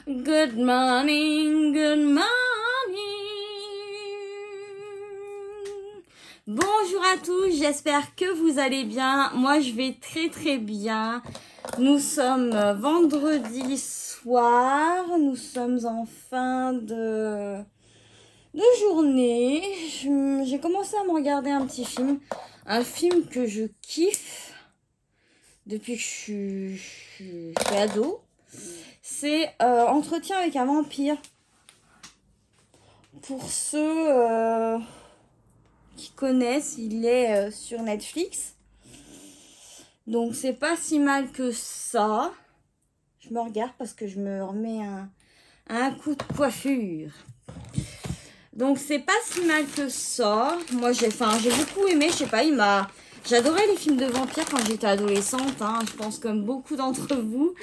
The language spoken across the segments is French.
Good morning, good morning. Bonjour à tous, j'espère que vous allez bien. Moi, je vais très bien. Nous sommes vendredi soir. Nous sommes en fin de journée. J'ai commencé à me regarder un petit film. Un film que je kiffe depuis que je suis ado. C'est Entretien avec un vampire. Pour ceux qui connaissent, il est sur Netflix. Donc c'est pas si mal que ça. Je me regarde parce que je me remets un coup de coiffure. Donc c'est pas si mal que ça. Moi j'ai beaucoup aimé, je sais pas, j'adorais les films de vampires quand j'étais adolescente, hein, je pense comme beaucoup d'entre vous.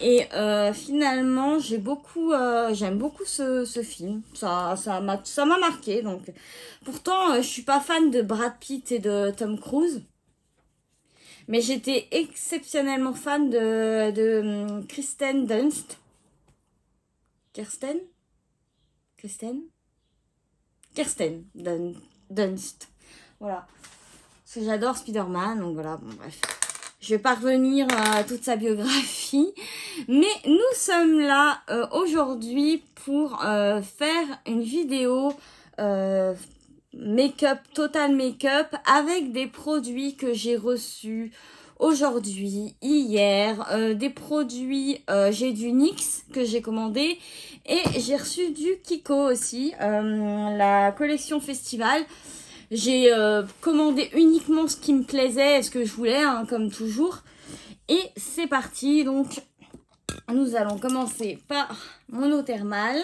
Et finalement, j'aime beaucoup ce film. Ça m'a marqué. Donc, pourtant, je suis pas fan de Brad Pitt et de Tom Cruise, mais j'étais exceptionnellement fan de Kristen Dunst. Kirsten Dunst. Voilà. Parce que j'adore Spider-Man, donc voilà, bon, bref. Je vais pas revenir à toute sa biographie. Mais nous sommes là aujourd'hui pour faire une vidéo make-up, total make-up, avec des produits que j'ai reçus aujourd'hui, hier. Des produits, j'ai du NYX que j'ai commandé. Et j'ai reçu du Kiko aussi, la collection festival. J'ai commandé uniquement ce qui me plaisait, ce que je voulais, hein, comme toujours. Et c'est parti. Donc, nous allons commencer par mon eau thermale.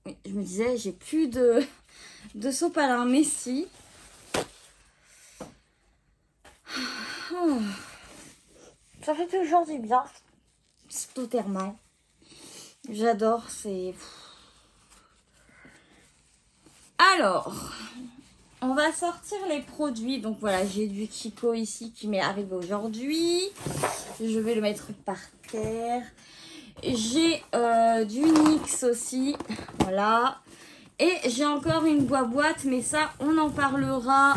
Oui, je me disais, j'ai plus de sopalin, mais si. Ça fait toujours du bien, cette eau thermale. J'adore, c'est... Alors, on va sortir les produits. Donc voilà, j'ai du Kiko ici qui m'est arrivé aujourd'hui. Je vais le mettre par terre. J'ai du NYX aussi. Voilà. Et j'ai encore une boîte, mais ça, on en parlera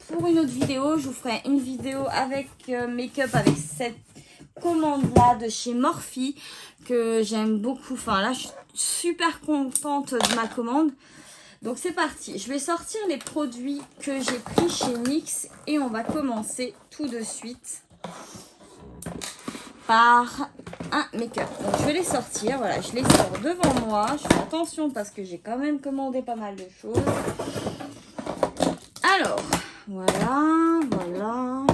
pour une autre vidéo. Je vous ferai une vidéo avec make-up avec cette commande-là de chez Morphe que j'aime beaucoup. Enfin là, je suis super contente de ma commande. Donc c'est parti. Je vais sortir les produits que j'ai pris chez NYX et on va commencer tout de suite par un make-up. Donc je vais les sortir, voilà, je les sors devant moi. Je fais attention parce que j'ai quand même commandé pas mal de choses. Alors, voilà.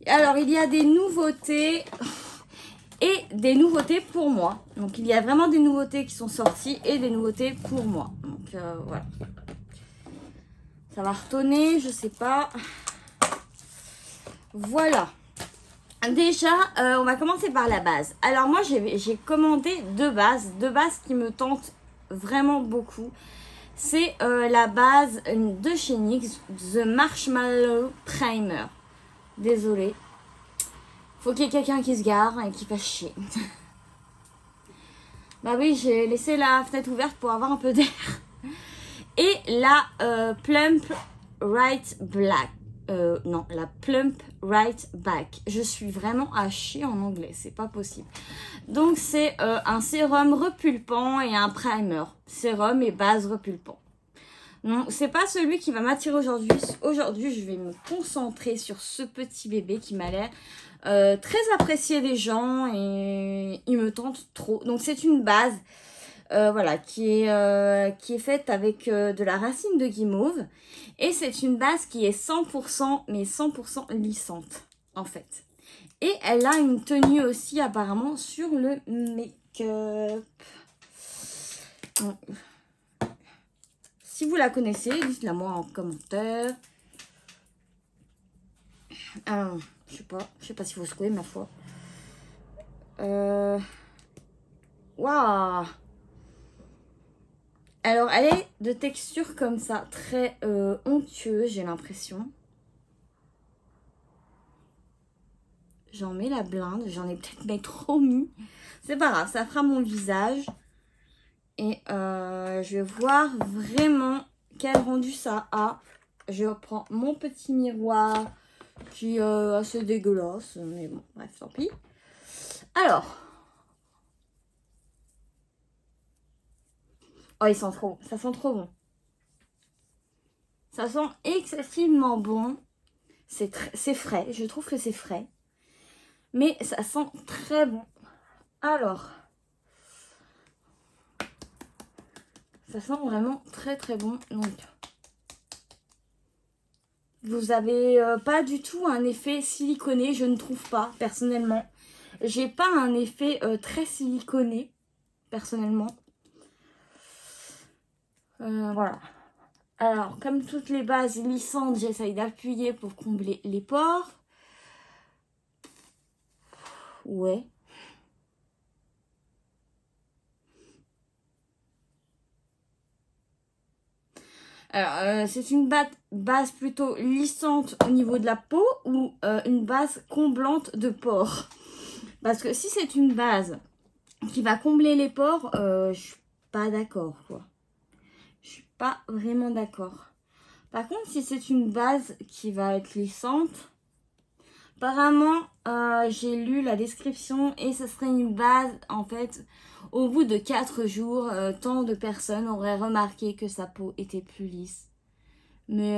Alors il y a des nouveautés et des nouveautés pour moi. Donc il y a vraiment des nouveautés qui sont sorties et des nouveautés pour moi. Donc voilà. Ça va retonner, je sais pas. Voilà. Déjà, on va commencer par la base. Alors moi, j'ai commandé deux bases qui me tentent vraiment beaucoup. C'est la base de chez NYX, The Marshmallow Primer. Désolée. Faut qu'il y ait quelqu'un qui se gare et qui fasse chier. Bah oui, j'ai laissé la fenêtre ouverte pour avoir un peu d'air. Et la Plump Right Black. Non, la Plump Right Back. Je suis vraiment à chier en anglais, c'est pas possible. Donc c'est un sérum repulpant et un primer. Sérum et base repulpant. Non, c'est pas celui qui va m'attirer aujourd'hui. Aujourd'hui, je vais me concentrer sur ce petit bébé qui m'a l'air très apprécié des gens et il me tente trop. Donc c'est une base voilà, qui est faite avec de la racine de guimauve. Et c'est une base qui est 100%, mais 100% lissante, en fait. Et elle a une tenue aussi, apparemment, sur le make-up. Si vous la connaissez, dites-la moi en commentaire. Alors, je sais pas si vous trouvez, ma foi. Waouh! Alors, elle est de texture comme ça, très onctueuse, j'ai l'impression. J'en mets la blinde, j'en ai peut-être mais trop mis. C'est pas grave, ça fera mon visage. Et je vais voir vraiment quel rendu ça a. Je reprends mon petit miroir qui est assez dégueulasse. Mais bon, bref, tant pis. Alors. Oh, il sent trop bon. Ça sent trop bon. Ça sent excessivement bon. C'est frais. Je trouve que c'est frais. Mais ça sent très bon. Alors. Ça sent vraiment très très bon. Donc. Vous avez pas du tout un effet siliconé. Je ne trouve pas, personnellement. J'ai pas un effet très siliconé, personnellement. Voilà. Alors, comme toutes les bases lissantes, j'essaye d'appuyer pour combler les pores. Ouais. Alors, c'est une base plutôt lissante au niveau de la peau ou une base comblante de pores? Parce que si c'est une base qui va combler les pores, je suis pas d'accord, quoi. Je suis pas vraiment d'accord. Par contre, si c'est une base qui va être lissante, apparemment, j'ai lu la description et ce serait une base, en fait, au bout de 4 jours, tant de personnes auraient remarqué que sa peau était plus lisse. Mais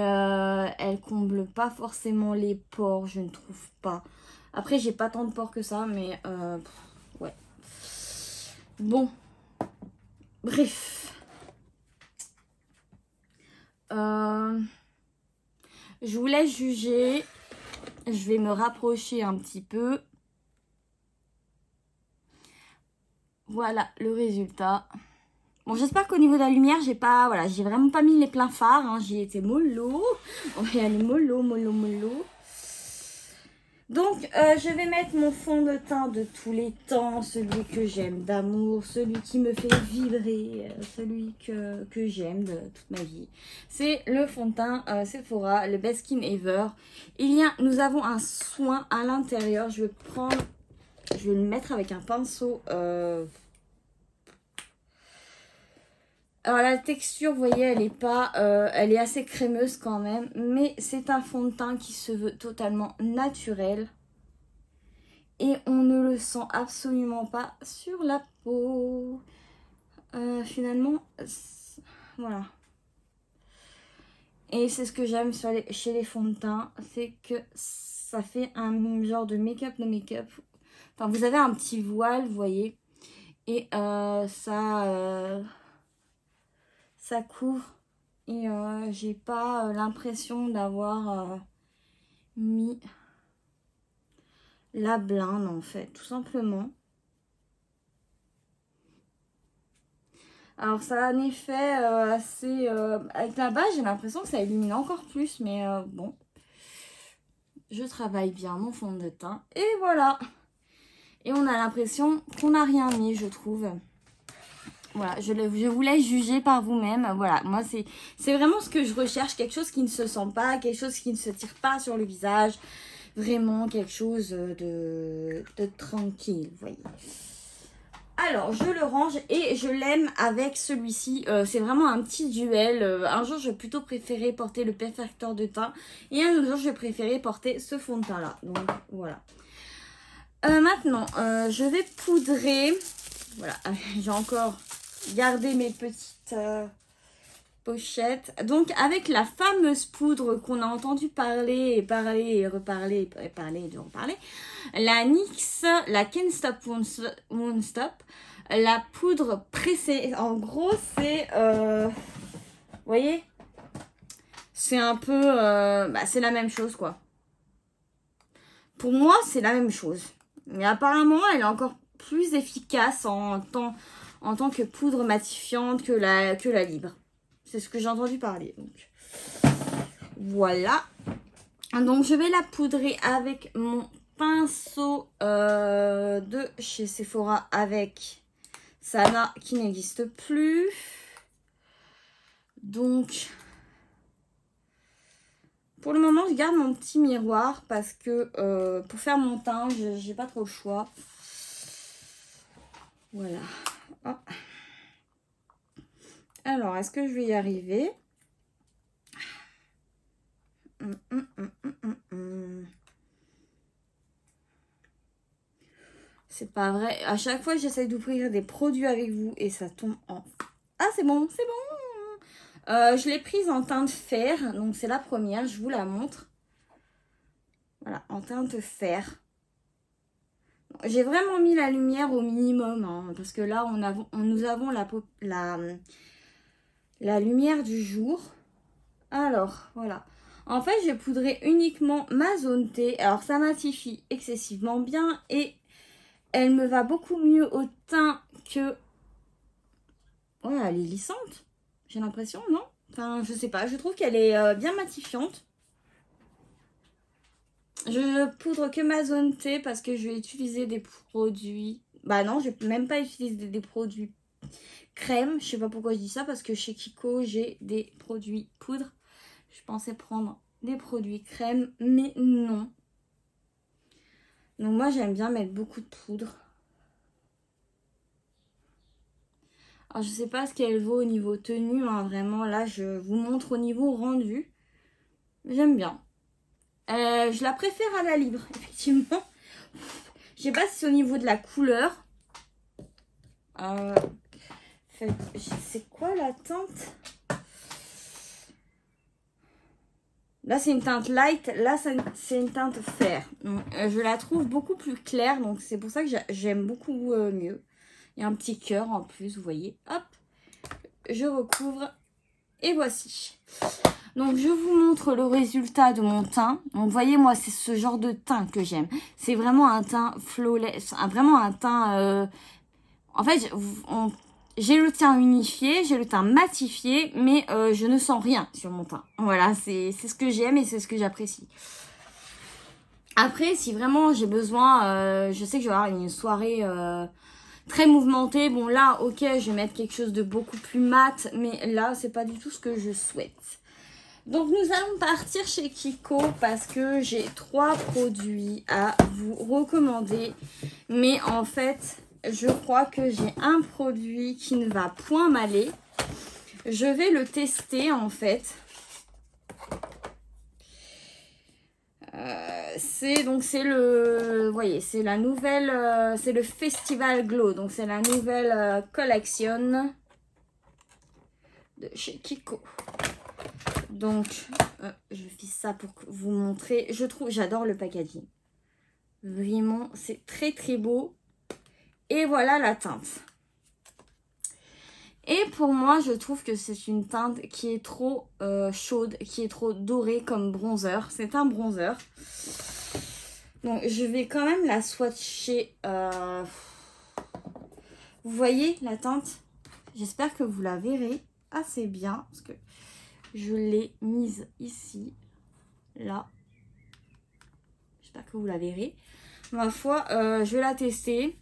elle comble pas forcément les pores, je ne trouve pas. Après, j'ai pas tant de pores que ça, mais ouais. Bon. Bref. Je vous laisse juger. Je vais me rapprocher un petit peu. Voilà le résultat. Bon, j'espère qu'au niveau de la lumière, j'ai vraiment pas mis les pleins fards. Hein. J'y étais mollo. On va y aller mollo, mollo, mollo. Donc, je vais mettre mon fond de teint de tous les temps, celui que j'aime d'amour, celui qui me fait vibrer, celui que j'aime de toute ma vie. C'est le fond de teint Sephora, le Best Skin Ever. Nous avons un soin à l'intérieur. Je vais le mettre avec un pinceau. Alors la texture, vous voyez, elle est assez crémeuse quand même, mais c'est un fond de teint qui se veut totalement naturel et on ne le sent absolument pas sur la peau. Finalement, voilà. Et c'est ce que j'aime chez les fonds de teint, c'est que ça fait un genre de make-up, no make-up. Enfin, vous avez un petit voile, vous voyez, et ça couvre et j'ai pas l'impression d'avoir mis la blinde en fait, tout simplement. Alors ça a un effet assez... avec la base, j'ai l'impression que ça illumine encore plus, mais bon. Je travaille bien mon fond de teint et voilà. Et on a l'impression qu'on n'a rien mis, je trouve. Voilà, je vous laisse juger par vous-même. Voilà, moi, c'est vraiment ce que je recherche. Quelque chose qui ne se sent pas, quelque chose qui ne se tire pas sur le visage. Vraiment quelque chose de tranquille, vous voyez. Alors, je le range et je l'aime avec celui-ci. C'est vraiment un petit duel. Un jour, je vais plutôt préférer porter le perfecteur de teint. Et un autre jour, je vais préférer porter ce fond de teint-là. Donc, voilà. Maintenant, je vais poudrer. Voilà, j'ai encore gardé mes petites pochettes. Donc, avec la fameuse poudre qu'on a entendu parler et parler et reparler et parler et reparler, la NYX, la Can't Stop Won't Stop, la poudre pressée. En gros, c'est, vous voyez, c'est un peu, c'est la même chose, quoi. Pour moi, c'est la même chose. Mais apparemment, elle est encore plus efficace en tant que poudre matifiante que la libre. C'est ce que j'ai entendu parler. Donc. Voilà. Donc, je vais la poudrer avec mon pinceau de chez Sephora avec Sana qui n'existe plus. Donc, pour le moment, je garde mon petit miroir parce que pour faire mon teint, j'ai pas trop le choix. Voilà. Oh. Alors, est-ce que je vais y arriver? C'est pas vrai. À chaque fois, j'essaie d'ouvrir des produits avec vous et ça tombe en... Ah, c'est bon, c'est bon. Je l'ai prise en teinte fer. Donc, c'est la première. Je vous la montre. Voilà, en teinte fer. J'ai vraiment mis la lumière au minimum. Hein, parce que là, nous avons la lumière du jour. Alors, voilà. En fait, j'ai poudré uniquement ma zone T. Alors, ça matifie excessivement bien et elle me va beaucoup mieux au teint que... Ouais, elle est lissante. J'ai l'impression, non? Enfin, je sais pas. Je trouve qu'elle est bien matifiante. Je poudre que ma zone T parce que je vais utiliser des produits... Bah non, je vais même pas utiliser des produits crème. Je sais pas pourquoi je dis ça parce que chez Kiko, j'ai des produits poudre. Je pensais prendre des produits crème, mais non. Donc moi, j'aime bien mettre beaucoup de poudre. Alors, je sais pas ce qu'elle vaut au niveau tenue, hein, vraiment. Là, je vous montre au niveau rendu. J'aime bien. Je la préfère à la libre, effectivement. Je sais pas si c'est au niveau de la couleur. C'est quoi la teinte? Là, c'est une teinte light. Là, c'est une teinte fer. Donc, je la trouve beaucoup plus claire. Donc, c'est pour ça que j'aime beaucoup mieux. Il y a un petit cœur en plus, vous voyez. Hop, je recouvre. Et voici. Donc, je vous montre le résultat de mon teint. Donc, vous voyez, moi, c'est ce genre de teint que j'aime. C'est vraiment un teint flawless. Vraiment un teint... En fait, j'ai le teint unifié, j'ai le teint matifié, mais je ne sens rien sur mon teint. Voilà, c'est ce que j'aime et c'est ce que j'apprécie. Après, si vraiment j'ai besoin, je sais que je vais avoir une soirée très mouvementée. Bon, là, ok, je vais mettre quelque chose de beaucoup plus mat, mais là, c'est pas du tout ce que je souhaite. Donc, nous allons partir chez Kiko parce que j'ai 3 produits à vous recommander. Mais en fait... Je crois que j'ai un produit qui ne va point m'aller. Je vais le tester en fait. C'est le, vous voyez, c'est la nouvelle, c'est le Festival Glow. Donc c'est la nouvelle collection de chez Kiko. Donc je fais ça pour vous montrer. J'adore le packaging. Vraiment, c'est très très beau. Et voilà la teinte. Et pour moi, je trouve que c'est une teinte qui est trop chaude, qui est trop dorée comme bronzer. C'est un bronzer. Donc, je vais quand même la swatcher. Vous voyez la teinte? J'espère que vous la verrez assez bien. Parce que je l'ai mise ici. Là. J'espère que vous la verrez. Ma foi, je vais la tester.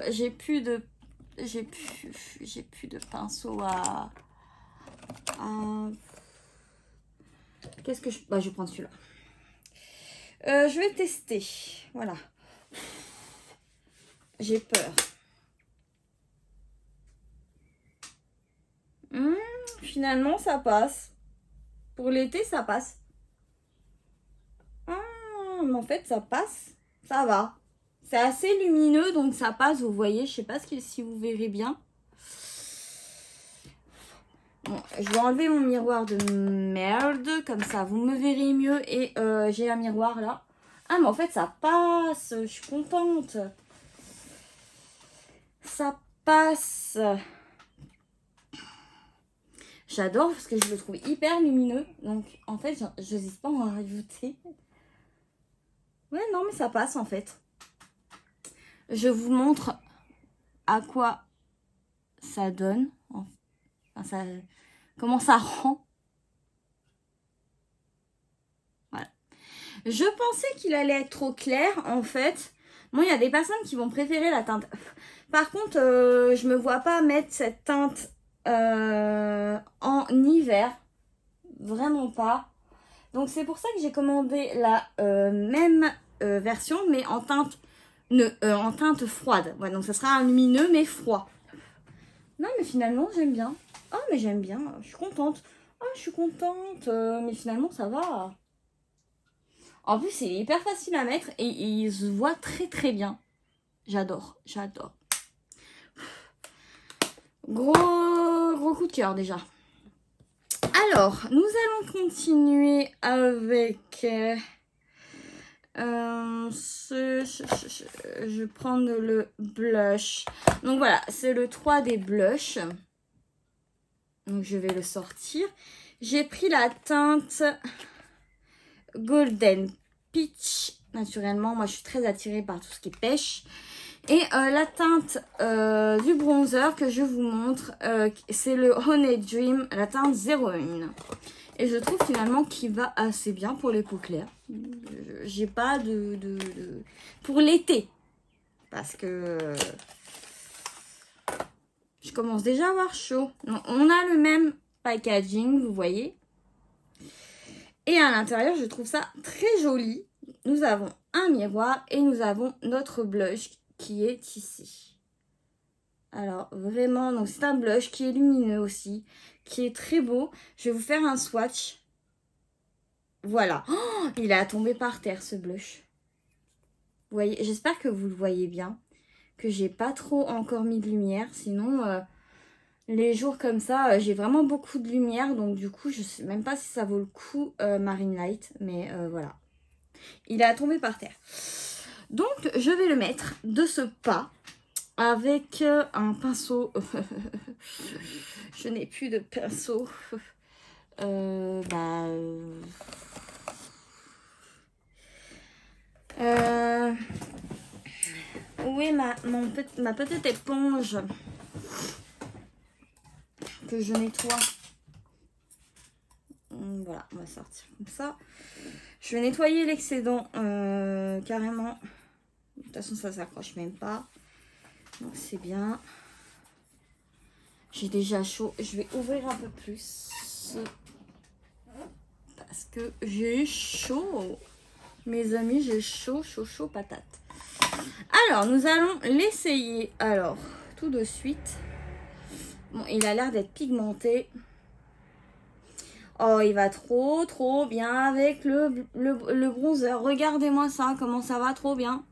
J'ai plus de pinceau à... Qu'est-ce que je... Bah, je vais prendre celui-là. Je vais tester. Voilà. J'ai peur. Finalement, ça passe. Pour l'été, ça passe. Mais en fait, ça passe. Ça va. C'est assez lumineux, donc ça passe, vous voyez. Je sais pas si vous verrez bien. Bon, je vais enlever mon miroir de merde, comme ça vous me verrez mieux. Et j'ai un miroir là. Ah, mais en fait, ça passe. Je suis contente. Ça passe. J'adore parce que je le trouve hyper lumineux. Donc, en fait, je n'hésite pas à en rajouter. Ouais, non, mais ça passe en fait. Je vous montre à quoi ça donne. Enfin, comment ça rend. Voilà. Je pensais qu'il allait être trop clair, en fait. Bon, il y a des personnes qui vont préférer la teinte. Par contre, je me vois pas mettre cette teinte en hiver. Vraiment pas. Donc c'est pour ça que j'ai commandé la même version, mais en teinte froide. Ouais, donc ça sera un lumineux, mais froid. Non, mais finalement, j'aime bien. Oh, mais j'aime bien. Je suis contente. Oh, je suis contente. Mais finalement, ça va. En plus, c'est hyper facile à mettre et il se voit très très bien. J'adore, j'adore. Gros coup de cœur déjà. Alors, nous allons continuer avec... je vais prendre le blush. Donc voilà, c'est le 3 des blushs. Donc je vais le sortir. J'ai pris la teinte Golden Peach. Naturellement, moi je suis très attirée par tout ce qui est pêche. Et la teinte du bronzer que je vous montre, c'est le Honey Dream, la teinte 01. Et je trouve finalement qu'il va assez bien pour les peaux claires. J'ai pas pour l'été. Parce que je commence déjà à avoir chaud. Donc, on a le même packaging, vous voyez. Et à l'intérieur, je trouve ça très joli. Nous avons un miroir et nous avons notre blush qui est ici. Alors vraiment, donc c'est un blush qui est lumineux aussi, qui est très beau. Je vais vous faire un swatch. Voilà. Oh, il a tombé par terre ce blush. Vous voyez, j'espère que vous le voyez bien. Que j'ai pas trop encore mis de lumière. Sinon, les jours comme ça, j'ai vraiment beaucoup de lumière. Donc du coup, je sais même pas si ça vaut le coup Marine Light. Mais voilà. Il a tombé par terre. Donc, je vais le mettre de ce pas avec un pinceau. Je n'ai plus de pinceau. Où est ma petite éponge que je nettoie? Voilà, on va sortir comme ça. Je vais nettoyer l'excédent carrément. De toute façon, ça s'accroche même pas. Donc, c'est bien. J'ai déjà chaud. Je vais ouvrir un peu plus. Parce que j'ai chaud. Mes amis, j'ai chaud patate. Alors, nous allons l'essayer. Alors, tout de suite. Bon, il a l'air d'être pigmenté. Oh, il va trop bien avec le bronzer. Regardez-moi ça, comment ça va trop bien.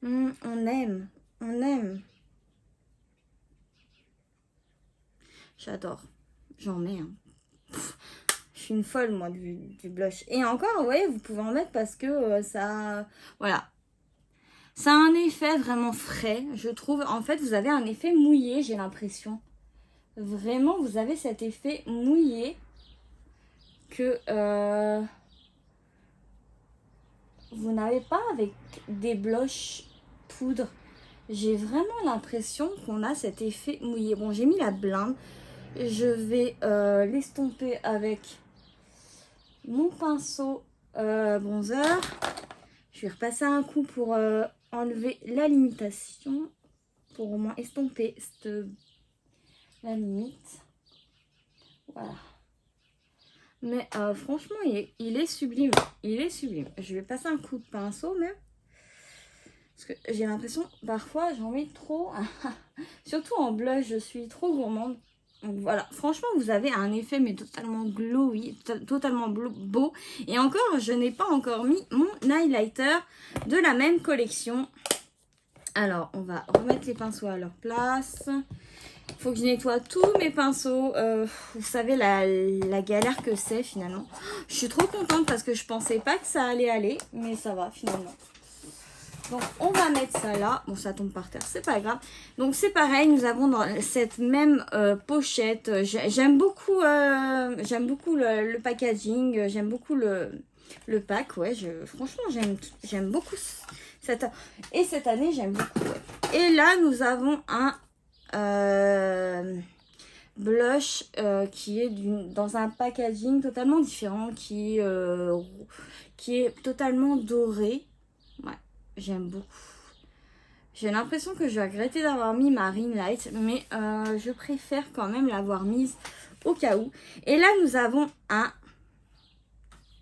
On aime. J'adore. J'en mets. Je suis une folle, moi, du blush. Et encore, vous voyez, vous pouvez en mettre parce que ça... Voilà. Ça a un effet vraiment frais, je trouve. En fait, vous avez un effet mouillé, j'ai l'impression. Vraiment, vous avez cet effet mouillé que vous n'avez pas avec des blushs poudre. J'ai vraiment l'impression qu'on a cet effet mouillé. Bon, j'ai mis la blinde. Je vais l'estomper avec mon pinceau bronzer. Je vais repasser un coup pour enlever la limitation. Pour au moins estomper la limite. Voilà. Mais franchement, il est sublime. Il est sublime. Je vais passer un coup de pinceau même. Parce que j'ai l'impression, parfois, j'en mets trop. Surtout en blush, je suis trop gourmande. Donc voilà, franchement, vous avez un effet mais totalement glowy, totalement beau. Et encore, je n'ai pas encore mis mon highlighter de la même collection. Alors, on va remettre les pinceaux à leur place. Il faut que je nettoie tous mes pinceaux. Vous savez la galère que c'est finalement. Je suis trop contente parce que je pensais pas que ça allait aller. Mais ça va finalement. Donc on va mettre ça là. Bon, ça tombe par terre, c'est pas grave. Donc c'est pareil, nous avons dans cette même pochette. J'aime beaucoup le packaging. J'aime beaucoup le pack. Ouais, franchement, j'aime beaucoup et cette année, j'aime beaucoup. Ouais. Et là, nous avons un blush qui est dans un packaging totalement différent, qui est totalement doré. Ouais, j'aime beaucoup. J'ai l'impression que je vais regretter d'avoir mis ma ring light, mais je préfère quand même l'avoir mise au cas où. Et là, nous avons un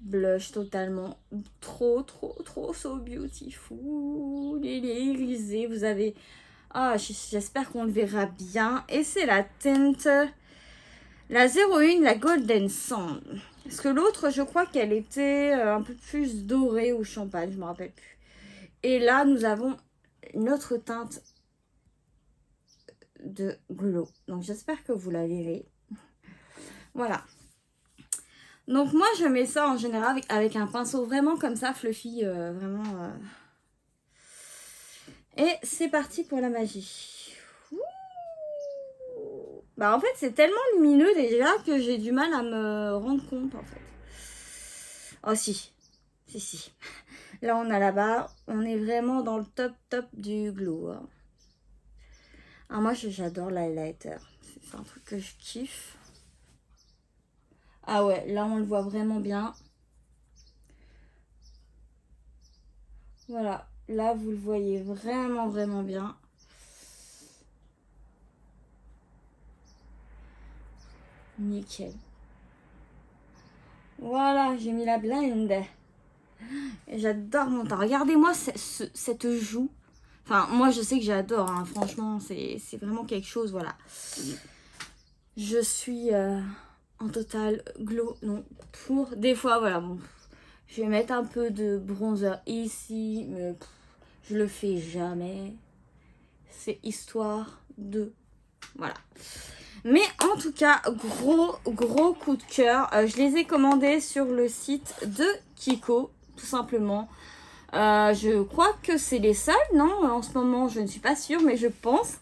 blush totalement trop so beautiful. Il est irisé, vous avez... Ah, j'espère qu'on le verra bien. Et c'est la teinte, la 01, la Golden Sand. Parce que l'autre, je crois qu'elle était un peu plus dorée au champagne, je me rappelle plus. Et là, nous avons une autre teinte de glow. Donc, j'espère que vous la verrez. Voilà. Donc, moi, je mets ça en général avec un pinceau vraiment comme ça, fluffy, vraiment... Et c'est parti pour la magie. Ouh. Bah, en fait, c'est tellement lumineux déjà que j'ai du mal à me rendre compte, en fait. Oh, si. Si. Là, on a la barre. On est vraiment dans le top du glow. Hein. Ah, moi, j'adore l'highlighter. C'est un truc que je kiffe. Ah ouais, là, on le voit vraiment bien. Voilà. Là, vous le voyez vraiment bien. Nickel. Voilà, j'ai mis la blende. J'adore mon teint. Regardez-moi cette joue. Enfin, moi, je sais que j'adore. Hein. Franchement, c'est vraiment quelque chose. Voilà. Je suis en total glow. Non, pour des fois, voilà. Bon, je vais mettre un peu de bronzer ici. Mais je le fais jamais. C'est histoire de... Voilà. Mais en tout cas, gros coup de cœur. Je les ai commandés sur le site de Kiko, tout simplement. Je crois que c'est les seuls, non? En ce moment, je ne suis pas sûre, mais je pense.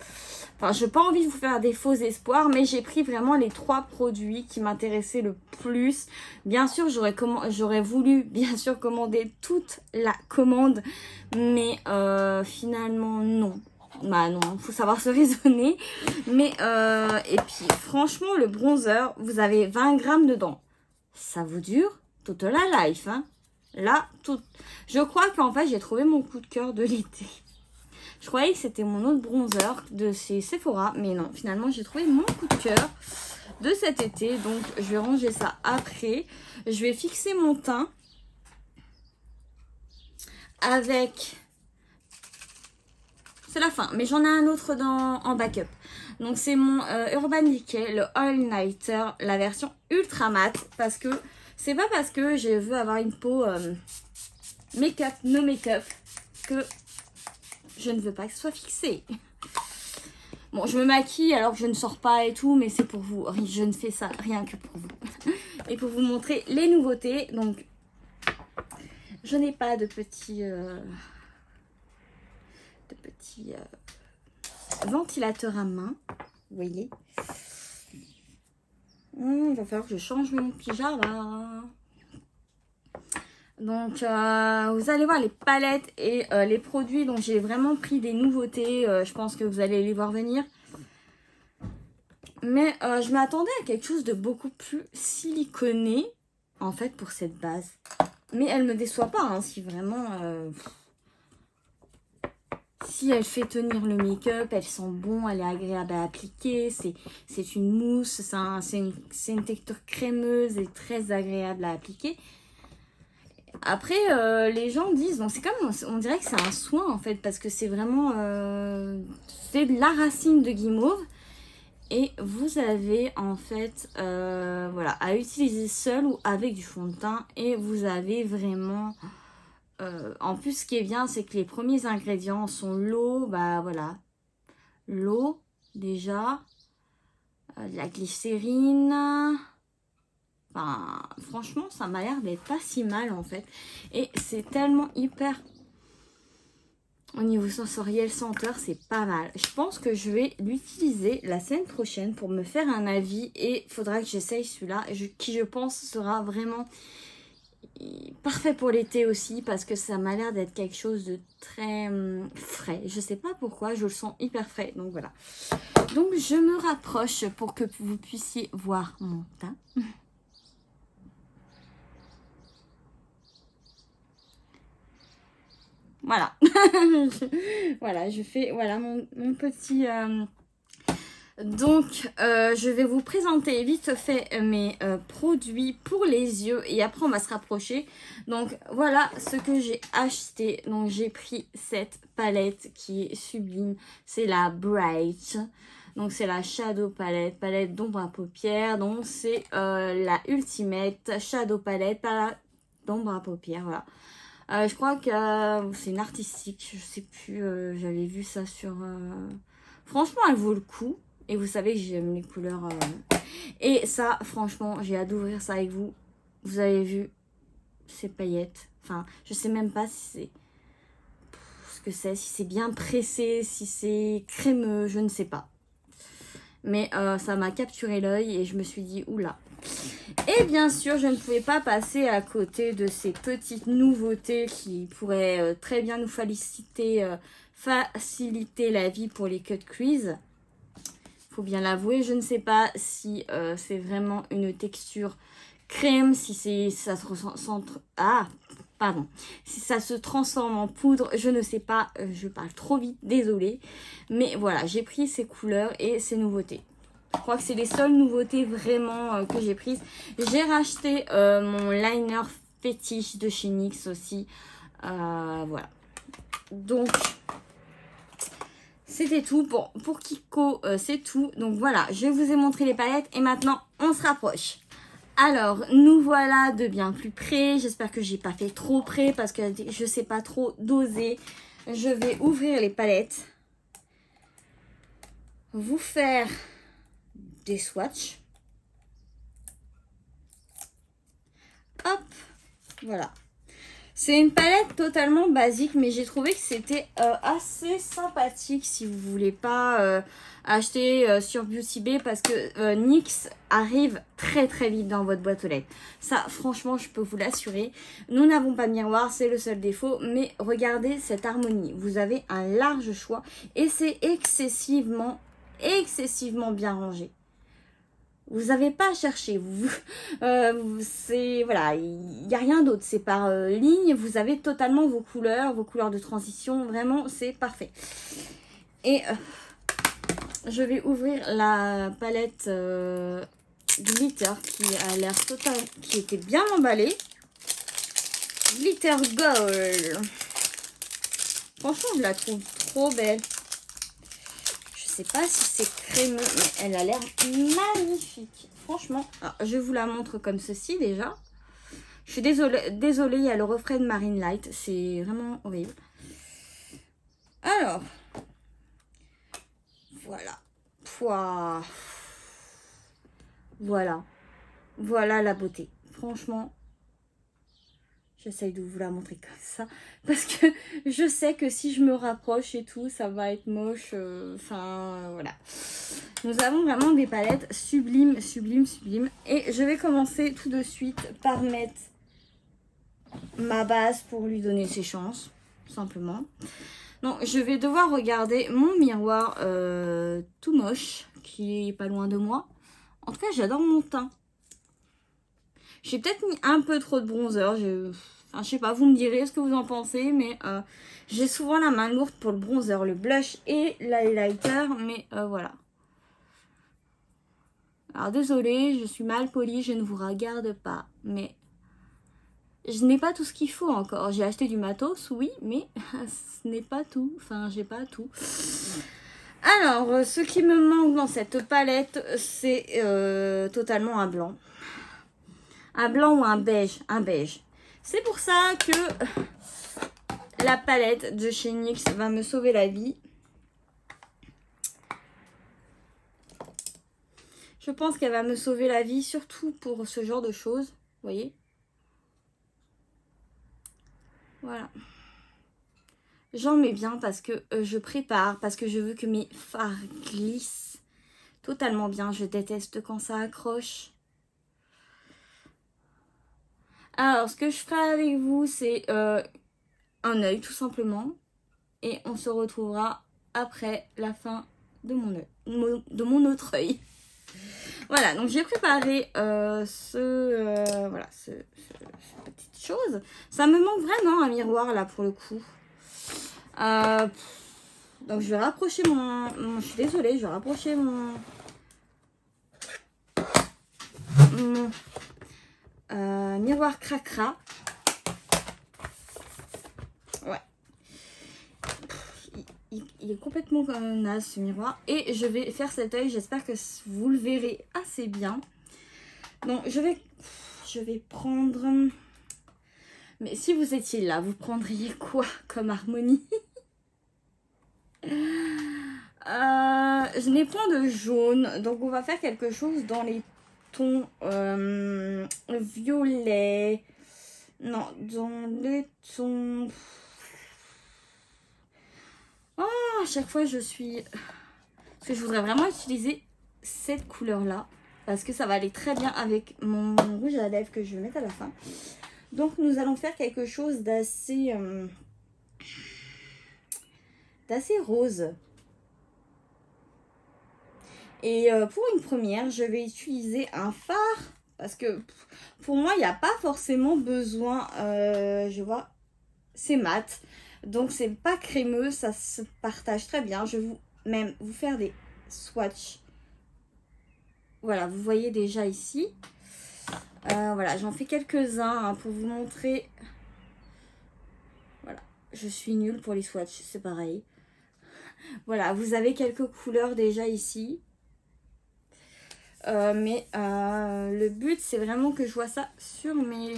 Enfin, je n'ai pas envie de vous faire des faux espoirs, mais j'ai pris vraiment les 3 produits qui m'intéressaient le plus. Bien sûr, j'aurais voulu, bien sûr, commander toute la commande, mais finalement, non. Bah non, il faut savoir se raisonner. Mais, et puis, franchement, le bronzer, vous avez 20 grammes dedans. Ça vous dure toute la life, hein. Là, tout... Je crois qu'en fait, j'ai trouvé mon coup de cœur de l'été. Je croyais que c'était mon autre bronzer de chez Sephora. Mais non, finalement, j'ai trouvé mon coup de cœur de cet été. Donc, je vais ranger ça après. Je vais fixer mon teint avec... C'est la fin, mais j'en ai un autre en backup. Donc, c'est mon Urban Decay, le All Nighter, la version ultra mat. Parce que c'est pas parce que je veux avoir une peau... make-up, no make-up, que je ne veux pas que ce soit fixé. Bon, je me maquille alors que je ne sors pas et tout, mais c'est pour vous. Je ne fais ça rien que pour vous. Et pour vous montrer les nouveautés. Donc, je n'ai pas de petits ventilateurs à main. Vous voyez. Il va falloir que je change mon pyjama. Donc, vous allez voir les palettes et les produits. Donc, j'ai vraiment pris des nouveautés. Je pense que vous allez les voir venir. Mais je m'attendais à quelque chose de beaucoup plus siliconé, en fait, pour cette base. Mais elle me déçoit pas, hein, si vraiment... si elle fait tenir le make-up, elle sent bon, elle est agréable à appliquer. C'est une mousse, c'est une texture crémeuse et très agréable à appliquer. Après, les gens disent, donc c'est comme, on dirait que c'est un soin en fait, parce que c'est vraiment, c'est de la racine de guimauve. Et vous avez en fait, voilà, à utiliser seul ou avec du fond de teint. Et vous avez vraiment, en plus ce qui est bien, c'est que les premiers ingrédients sont l'eau, bah voilà, l'eau déjà, de la glycérine. Enfin, franchement, ça m'a l'air d'être pas si mal en fait. Et c'est tellement hyper... Au niveau sensoriel, senteur, c'est pas mal. Je pense que je vais l'utiliser la semaine prochaine pour me faire un avis. Et il faudra que j'essaye celui-là, qui je pense sera vraiment parfait pour l'été aussi. Parce que ça m'a l'air d'être quelque chose de très frais. Je sais pas pourquoi, je le sens hyper frais. Donc voilà. Donc je me rapproche pour que vous puissiez voir mon teint. Voilà. Voilà, je fais voilà mon petit... Donc, je vais vous présenter vite fait mes produits pour les yeux et après on va se rapprocher. Donc, voilà ce que j'ai acheté. Donc, j'ai pris cette palette qui est sublime. C'est la Bright. Donc, c'est la Shadow Palette, palette d'ombre à paupières. Donc, c'est la Ultimate Shadow Palette, palette d'ombre à paupières, voilà. Je crois que c'est une artistique, je sais plus, j'avais vu ça sur... Franchement, elle vaut le coup. Et vous savez que j'aime les couleurs. Et ça, franchement, j'ai hâte d'ouvrir ça avec vous. Vous avez vu ces paillettes. Enfin, je sais même pas si c'est... ce que c'est, si c'est bien pressé, si c'est crémeux, je ne sais pas. Mais ça m'a capturé l'œil et je me suis dit, oula. Et bien sûr, je ne pouvais pas passer à côté de ces petites nouveautés qui pourraient très bien nous faciliter la vie pour les cut crease. Faut bien l'avouer, je ne sais pas si c'est vraiment une texture crème, si ça se recentre... Ah, pardon. Si ça se transforme en poudre, je ne sais pas, je parle trop vite, désolée. Mais voilà, j'ai pris ces couleurs et ces nouveautés. Je crois que c'est les seules nouveautés vraiment que j'ai prises. J'ai racheté mon liner fétiche de chez NYX aussi. Voilà. Donc, c'était tout. Pour Kiko, c'est tout. Donc voilà, je vous ai montré les palettes et maintenant, on se rapproche. Alors, nous voilà de bien plus près. J'espère que j'ai pas fait trop près parce que je sais pas trop doser. Je vais ouvrir les palettes. Vous faire des swatchs. Hop, voilà. C'est une palette totalement basique, mais j'ai trouvé que c'était assez sympathique si vous voulez pas acheter sur Beauty Bay parce que NYX arrive très très vite dans votre boîte aux lettres. Ça, franchement, je peux vous l'assurer. Nous n'avons pas de miroir, c'est le seul défaut, mais regardez cette harmonie. Vous avez un large choix et c'est excessivement bien rangé. Vous n'avez pas à chercher, c'est voilà, il n'y a rien d'autre, c'est par ligne, vous avez totalement vos couleurs de transition, vraiment c'est parfait. Et je vais ouvrir la palette glitter qui a l'air total, qui était bien emballée. Glitter Gold. Franchement, je la trouve trop belle. Je sais pas si c'est crémeux, mais elle a l'air magnifique. Franchement, alors, je vous la montre comme ceci déjà. Je suis désolée, il y a le reflet de Marine Light. C'est vraiment horrible. Alors, voilà. Pouah. Voilà. Voilà la beauté. Franchement, j'essaye de vous la montrer comme ça. Parce que je sais que si je me rapproche et tout, ça va être moche. Enfin, voilà. Nous avons vraiment des palettes sublimes, sublimes, sublimes. Et je vais commencer tout de suite par mettre ma base pour lui donner ses chances. Tout simplement. Donc, je vais devoir regarder mon miroir tout moche, qui est pas loin de moi. En tout cas, j'adore mon teint. J'ai peut-être mis un peu trop de bronzer. Enfin, je sais pas, vous me direz ce que vous en pensez. Mais j'ai souvent la main lourde pour le bronzer, le blush et l'highlighter. Mais voilà. Alors, désolée, je suis mal polie, je ne vous regarde pas. Mais je n'ai pas tout ce qu'il faut encore. J'ai acheté du matos, oui, mais ce n'est pas tout. Enfin, j'ai pas tout. Alors, ce qui me manque dans cette palette, c'est totalement un blanc. Un blanc ou un beige. Un beige. C'est pour ça que la palette de chez NYX va me sauver la vie. Je pense qu'elle va me sauver la vie, surtout pour ce genre de choses. Vous voyez ? Voilà. J'en mets bien parce que je prépare, parce que je veux que mes fards glissent totalement bien. Je déteste quand ça accroche. Alors, ce que je ferai avec vous, c'est un œil, tout simplement. Et on se retrouvera après la fin de mon autre œil. Voilà, donc j'ai préparé cette petite chose. Ça me manque vraiment un miroir, là, pour le coup. Donc je vais rapprocher je suis désolée, je vais rapprocher mon miroir cracra. Ouais. Il est complètement naze ce miroir. Et je vais faire cet œil, j'espère que vous le verrez assez bien. Donc je vais prendre... Mais si vous étiez là, vous prendriez quoi comme harmonie? Je n'ai point de jaune, donc on va faire quelque chose dans les tons violets. Non, dans les tons... Oh, à chaque fois je suis... Parce que je voudrais vraiment utiliser cette couleur-là. Parce que ça va aller très bien avec mon rouge à lèvres que je vais mettre à la fin. Donc nous allons faire quelque chose d'assez rose. Et pour une première, je vais utiliser un fard. Parce que pour moi, il n'y a pas forcément besoin, je vois, c'est mat. Donc c'est pas crémeux, ça se partage très bien. Je vais même vous faire des swatchs. Voilà, vous voyez déjà ici. Voilà, j'en fais quelques-uns hein, pour vous montrer. Voilà, je suis nulle pour les swatchs, c'est pareil. Voilà, vous avez quelques couleurs déjà ici. Mais le but, c'est vraiment que je vois ça sur mes...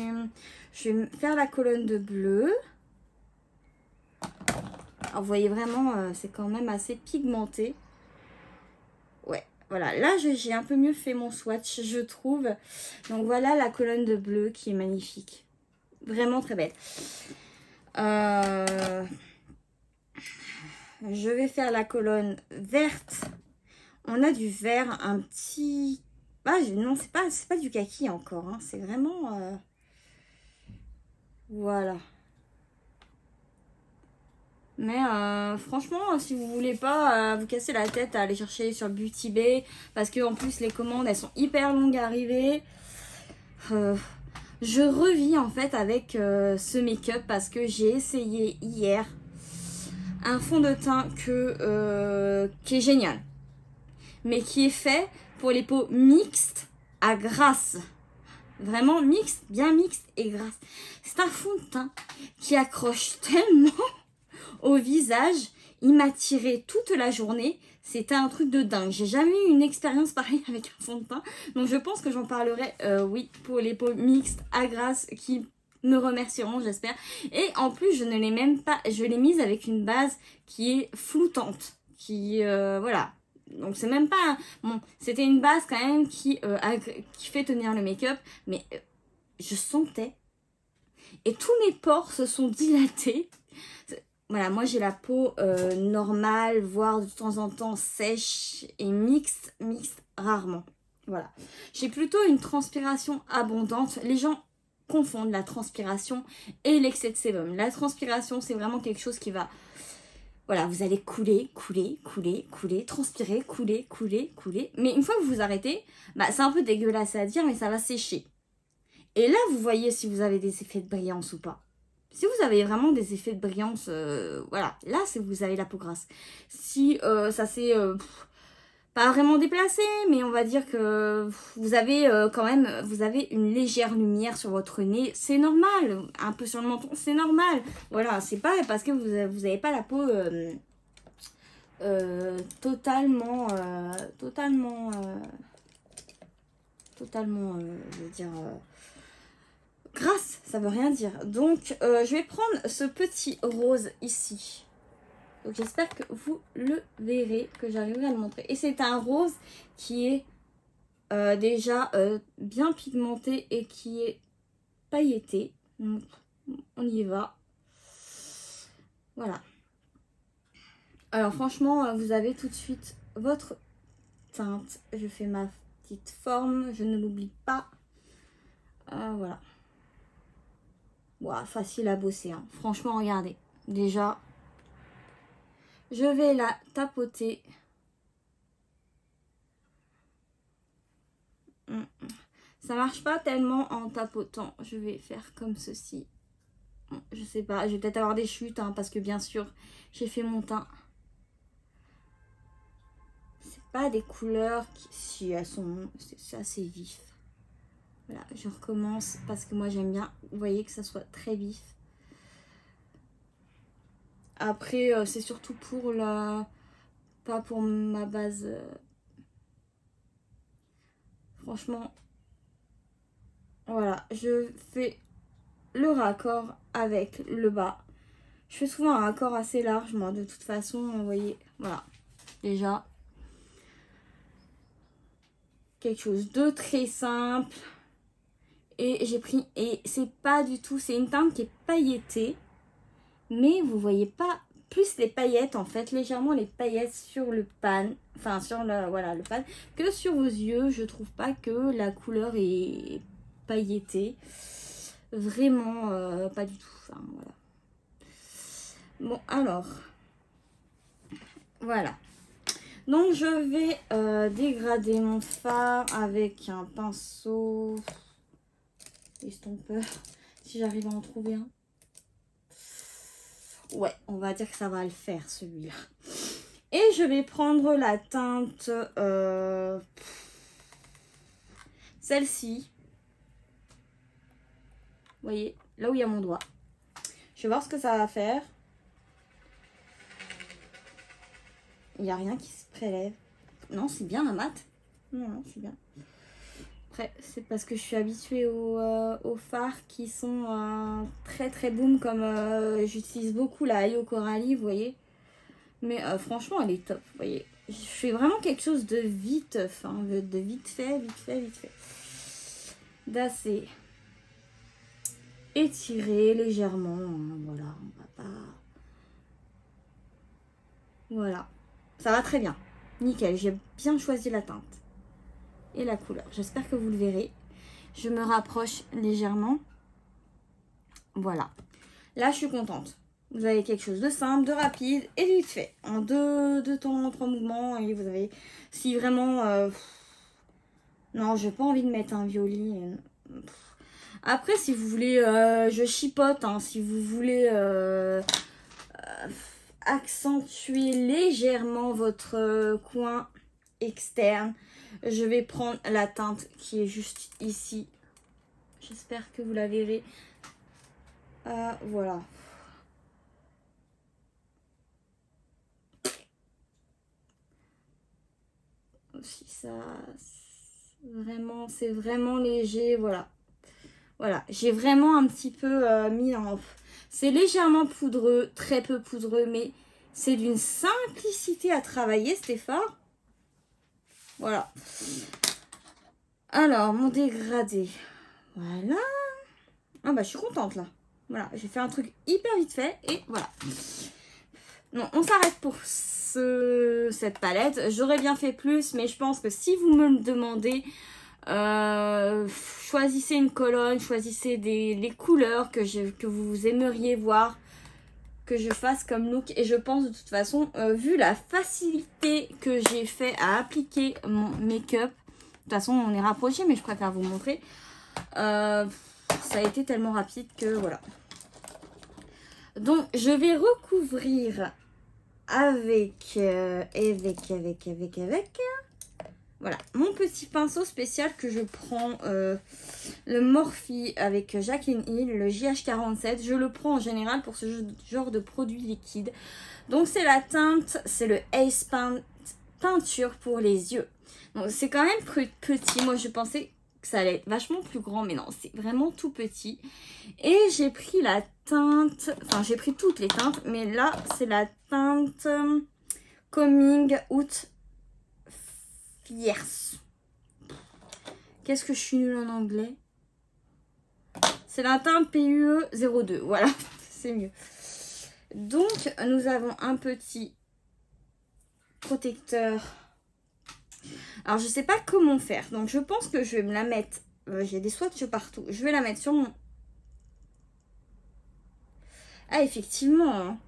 Je vais faire la colonne de bleu. Alors, vous voyez vraiment, c'est quand même assez pigmenté. Ouais, voilà. Là, j'ai un peu mieux fait mon swatch, je trouve. Donc, voilà la colonne de bleu qui est magnifique. Vraiment très belle. Je vais faire la colonne verte. On a du vert, un petit... Ah, non, c'est pas du kaki encore. Hein. C'est vraiment... Voilà. Mais franchement, si vous voulez pas vous casser la tête à aller chercher sur Beauty Bay, parce que en plus les commandes elles sont hyper longues à arriver. Je revis en fait avec ce make-up parce que j'ai essayé hier un fond de teint qui est génial, mais qui est fait pour les peaux mixtes à grasse. Vraiment mixte, bien mixte et grasse. C'est un fond de teint qui accroche tellement au visage. Il m'a tiré toute la journée. C'était un truc de dingue. J'ai jamais eu une expérience pareille avec un fond de teint. Donc je pense que j'en parlerai, oui, pour les peaux mixtes à grasse qui me remercieront, j'espère. Et en plus, je ne l'ai même pas... Je l'ai mise avec une base qui est floutante. Qui, voilà. Donc c'est même pas... Bon, c'était une base quand même qui fait tenir le make-up. Mais je sentais... Et tous mes pores se sont dilatés. Voilà, moi j'ai la peau normale, voire de temps en temps sèche et mixte rarement. Voilà. J'ai plutôt une transpiration abondante. Les gens confondent la transpiration et l'excès de sébum. La transpiration, c'est vraiment quelque chose qui va... Voilà, vous allez couler, transpirer, couler. Mais une fois que vous vous arrêtez, bah, c'est un peu dégueulasse à dire, mais ça va sécher. Et là, vous voyez si vous avez des effets de brillance ou pas. Si vous avez vraiment des effets de brillance, voilà, là, c'est vous avez la peau grasse. Si ça s'est pas vraiment déplacé, mais on va dire que vous avez quand même, vous avez une légère lumière sur votre nez, c'est normal. Un peu sur le menton, c'est normal. Voilà, c'est pas parce que vous avez pas la peau totalement, je veux dire... grasse, ça veut rien dire. Donc, je vais prendre ce petit rose ici. Donc, j'espère que vous le verrez, que j'arriverai à le montrer. Et c'est un rose qui est déjà bien pigmenté et qui est pailleté. Donc, on y va. Voilà. Alors, franchement, vous avez tout de suite votre teinte. Je fais ma petite forme, je ne l'oublie pas. Voilà. Wow, facile à bosser, hein. Franchement, regardez. Déjà, je vais la tapoter. Ça marche pas tellement en tapotant. Je vais faire comme ceci. Je sais pas, je vais peut-être avoir des chutes, hein, parce que bien sûr, j'ai fait mon teint. C'est pas des couleurs qui... Si, elles sont... C'est assez vif. Voilà, je recommence parce que moi j'aime bien, vous voyez, que ça soit très vif. Après, c'est surtout pour la... Pas pour ma base. Franchement, voilà, je fais le raccord avec le bas. Je fais souvent un raccord assez large, moi, de toute façon, vous voyez, voilà. Déjà, quelque chose de très simple. Et j'ai pris, et c'est pas du tout, c'est une teinte qui est pailletée. Mais vous voyez pas plus les paillettes, en fait, légèrement les paillettes sur le pan, enfin sur le, voilà, le pan, que sur vos yeux. Je trouve pas que la couleur est paillettée. Vraiment, pas du tout. Enfin, voilà. Bon, alors, voilà. Donc, je vais dégrader mon fard avec un pinceau estompeur, si j'arrive à en trouver un. Ouais, on va dire que ça va le faire, celui-là. Et je vais prendre la teinte, celle-ci. Vous voyez, là où il y a mon doigt. Je vais voir ce que ça va faire. Il n'y a rien qui se prélève. Non, c'est bien la mat. Non, non, c'est bien. Après, c'est parce que je suis habituée aux fards qui sont très très boom, comme j'utilise beaucoup la Io Coralie, vous voyez. Mais franchement, elle est top, vous voyez. Je fais vraiment quelque chose de vite, enfin, de vite fait, d'assez étiré légèrement, hein, voilà, on va pas... Voilà, ça va très bien, nickel, j'ai bien choisi la teinte et la couleur, j'espère que vous le verrez. Je me rapproche légèrement, voilà, là je suis contente. Vous avez quelque chose de simple, de rapide et de vite fait. En deux temps, 3 mouvements. Et vous avez, si vraiment... non, j'ai pas envie de mettre un violet. Après, si vous voulez, je chipote. Hein, si vous voulez accentuer légèrement votre coin externe, je vais prendre la teinte qui est juste ici. J'espère que vous la verrez. Voilà. Si ça, vraiment, c'est vraiment léger, voilà. Voilà, j'ai vraiment un petit peu mis en... C'est légèrement poudreux, très peu poudreux, mais c'est d'une simplicité à travailler, cet effort. Voilà. Alors, mon dégradé. Voilà. Ah bah, je suis contente, là. Voilà, j'ai fait un truc hyper vite fait, et voilà. Non, on s'arrête pour cette palette. J'aurais bien fait plus, mais je pense que si vous me le demandez, choisissez une colonne, choisissez les couleurs que vous aimeriez voir que je fasse comme look. Et je pense de toute façon, vu la facilité que j'ai fait à appliquer mon make-up, de toute façon on est rapprochés, mais je préfère vous montrer. Ça a été tellement rapide que voilà. Donc je vais recouvrir avec voilà, mon petit pinceau spécial que je prends, le Morphe avec Jacqueline Hill, le JH47. Je le prends en général pour ce genre de produit liquide. Donc c'est la teinte, c'est le Ace Paint peinture pour les yeux. Donc c'est quand même petit. Moi je pensais que ça allait être vachement plus grand, mais non, c'est vraiment tout petit. Et j'ai pris la teinte, enfin j'ai pris toutes les teintes, mais là c'est la teinte Coming Out Fierce. Qu'est-ce que je suis nulle en anglais? C'est la teinte PUE 02. Voilà, c'est mieux. Donc, nous avons un petit protecteur. Alors, je sais pas comment faire. Donc, je pense que je vais me la mettre... j'ai des swatchs partout. Je vais la mettre sur mon... Ah, effectivement. Hein.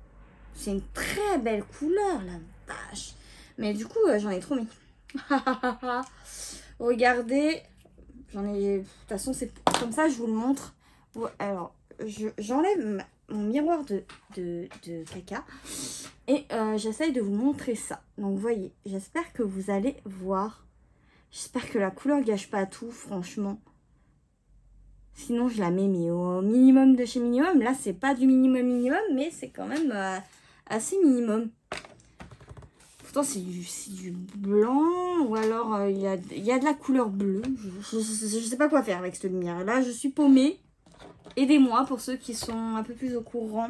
C'est une très belle couleur, la vache. Mais du coup, j'en ai trop mis. Regardez, j'en ai... De toute façon, c'est comme ça, je vous le montre. Alors, j'enlève mon miroir de caca. Et j'essaye de vous montrer ça. Donc, vous voyez, j'espère que vous allez voir. J'espère que la couleur gâche pas tout, franchement. Sinon, je la mets mais au minimum de chez minimum. Là, c'est pas du minimum, mais c'est quand même assez minimum. Pourtant, c'est du blanc. Ou alors, il y a de la couleur bleue. Je sais pas quoi faire avec cette lumière. Là, je suis paumée. Aidez-moi pour ceux qui sont un peu plus au courant.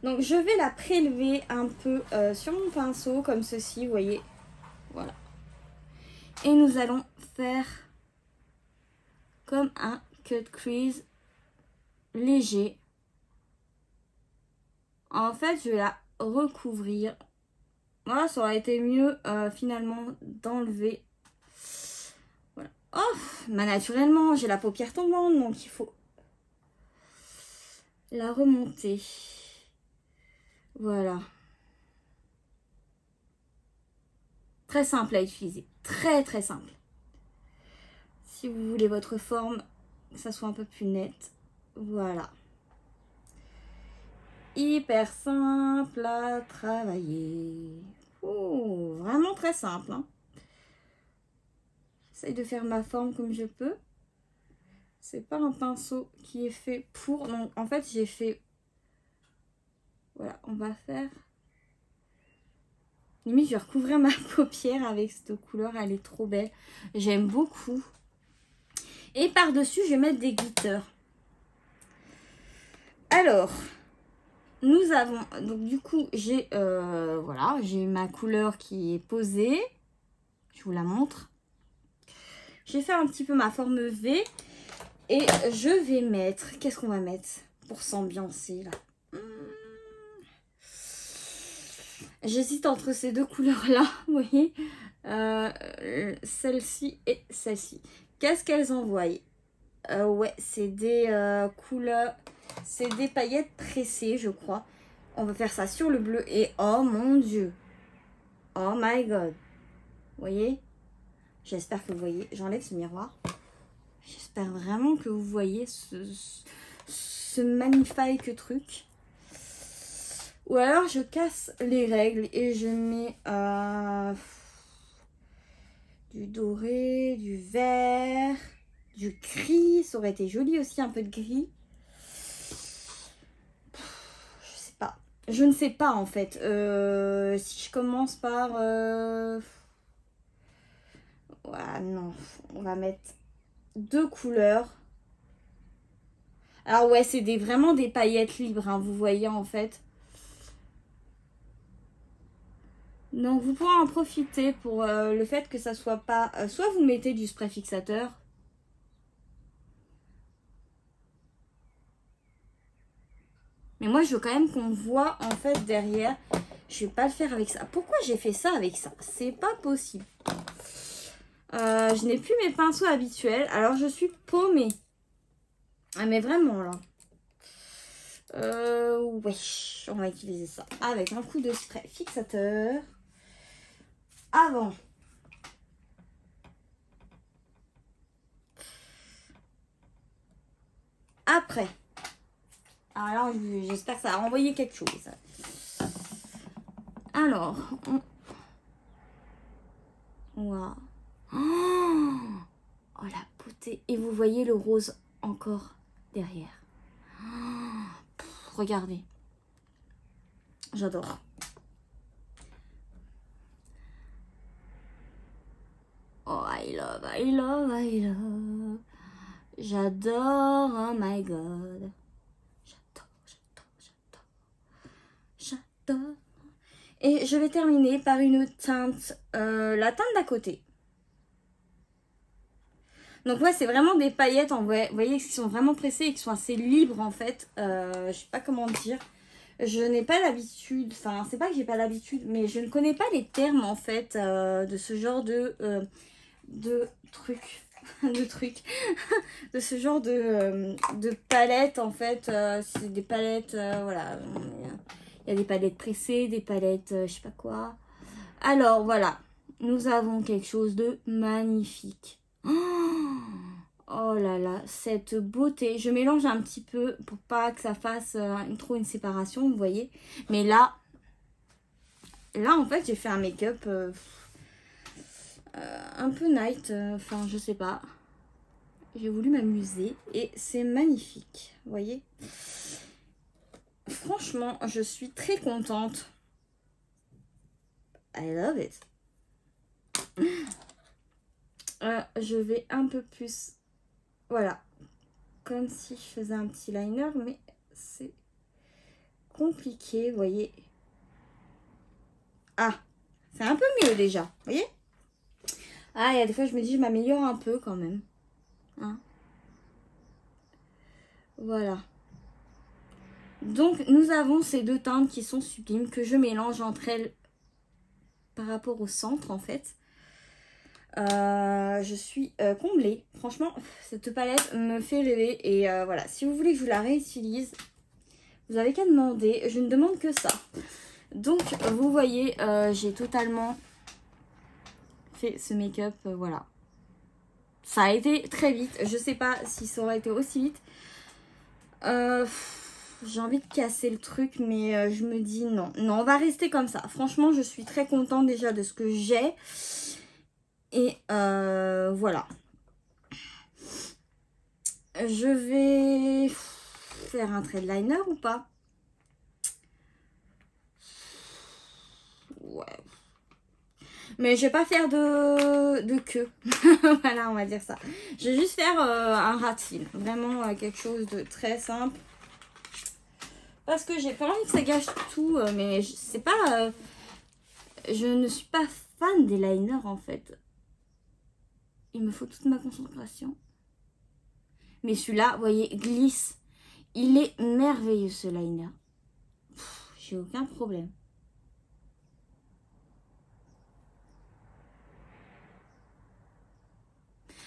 Donc, je vais la prélever un peu sur mon pinceau, comme ceci, vous voyez. Voilà. Et nous allons faire comme un cut crease léger. En fait, je vais la recouvrir. Voilà, ça aurait été mieux finalement d'enlever. Voilà. Oh, bah naturellement, j'ai la paupière tombante, donc il faut la remonter. Voilà. Très simple à utiliser. Très très simple. Si vous voulez votre forme, que ça soit un peu plus net. Voilà. Hyper simple à travailler. Oh, vraiment très simple. Hein. J'essaye de faire ma forme comme je peux. C'est pas un pinceau qui est fait pour... Donc, en fait, j'ai fait... Voilà, on va faire... Limite, je vais recouvrir ma paupière avec cette couleur. Elle est trop belle. J'aime beaucoup. Et par-dessus, je vais mettre des glitters. Alors, nous avons... Donc, du coup, j'ai... voilà, j'ai ma couleur qui est posée. Je vous la montre. J'ai fait un petit peu ma forme V. Et je vais mettre... Qu'est-ce qu'on va mettre pour s'ambiancer, là? J'hésite entre ces deux couleurs-là, vous voyez. Celle-ci et celle-ci. Qu'est-ce qu'elles envoient? Ouais, c'est des couleurs... C'est des paillettes pressées, je crois. On va faire ça sur le bleu. Et oh mon Dieu. Oh my God. Vous voyez? J'espère que vous voyez. J'enlève ce miroir. J'espère vraiment que vous voyez ce magnifique truc. Ou alors je casse les règles et je mets du doré, du vert, du gris. Ça aurait été joli aussi, un peu de gris. Je sais pas. Je ne sais pas en fait. Si je commence par... Ouais, non. On va mettre deux couleurs. Alors ouais, c'est vraiment des paillettes libres, hein, vous voyez en fait. Donc vous pourrez en profiter pour le fait que ça soit pas... soit vous mettez du spray fixateur. Mais moi je veux quand même qu'on voit en fait derrière. Je vais pas le faire avec ça. Pourquoi j'ai fait ça avec ça? C'est pas possible. Je n'ai plus mes pinceaux habituels. Alors je suis paumée. Ah mais vraiment là. Ouais, on va utiliser ça avec un coup de spray fixateur. Avant. Après. Alors là, j'espère que ça a renvoyé quelque chose. Alors, Wow. Oh la beauté. Et vous voyez le rose encore derrière. Regardez. J'adore. Oh, I love, I love, I love. J'adore, oh my God. J'adore. Et je vais terminer par une teinte, la teinte d'à côté. Donc ouais, c'est vraiment des paillettes, vous voyez, qui sont vraiment pressées et qui sont assez libres en fait. Je sais pas comment dire. Je n'ai pas l'habitude, enfin c'est pas que j'ai pas l'habitude, mais je ne connais pas les termes en fait de ce genre de trucs. De ce genre de palettes en fait. C'est des palettes, voilà. Il y a des palettes pressées, des palettes je sais pas quoi. Alors voilà, nous avons quelque chose de magnifique. Oh là là, cette beauté. Je mélange un petit peu pour pas que ça fasse trop une séparation, vous voyez. Mais là en fait, j'ai fait un make-up un peu night. Enfin, je sais pas. J'ai voulu m'amuser et c'est magnifique, vous voyez. Franchement, je suis très contente. I love it. Je vais un peu plus... Voilà. Comme si je faisais un petit liner, mais c'est compliqué, vous voyez. Ah, c'est un peu mieux déjà, vous voyez. Ah, il y a des fois, je me dis, je m'améliore un peu quand même. Hein. Voilà. Donc, nous avons ces deux teintes qui sont sublimes, que je mélange entre elles par rapport au centre, en fait. Je suis comblée. Franchement, cette palette me fait rêver. Et voilà, si vous voulez que je vous la réutilise, vous avez qu'à demander. Je ne demande que ça. Donc, vous voyez, j'ai totalement fait ce make-up. Voilà. Ça a été très vite. Je sais pas si ça aurait été aussi vite. J'ai envie de casser le truc, mais je me dis non. Non, on va rester comme ça. Franchement, je suis très contente déjà de ce que j'ai. Et voilà. Je vais faire un trait de liner ou pas? Ouais. Mais je vais pas faire de queue. Voilà, on va dire ça. Je vais juste faire un ras de cils. Vraiment quelque chose de très simple. Parce que j'ai pas envie que ça gâche tout. Mais c'est pas... je ne suis pas fan des liners en fait. Il me faut toute ma concentration. Mais celui-là, vous voyez, glisse. Il est merveilleux ce liner. J'ai aucun problème.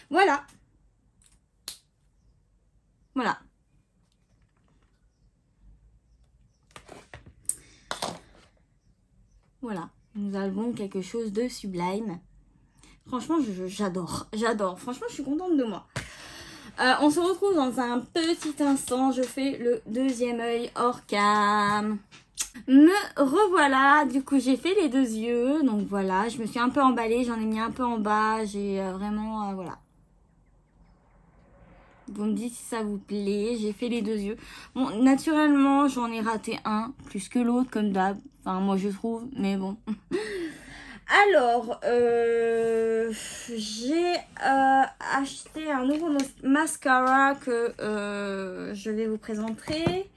Voilà. Voilà. Voilà. Nous avons quelque chose de sublime. Franchement, j'adore. J'adore. Franchement, je suis contente de moi. On se retrouve dans un petit instant. Je fais le deuxième œil hors cam. Me revoilà. Du coup, j'ai fait les deux yeux. Donc voilà, je me suis un peu emballée. J'en ai mis un peu en bas. J'ai vraiment... voilà. Vous me dites si ça vous plaît. J'ai fait les deux yeux. Bon, naturellement, j'en ai raté un plus que l'autre, comme d'hab. Enfin, moi, je trouve. Mais bon. Alors, j'ai acheté un nouveau mascara que je vais vous présenter.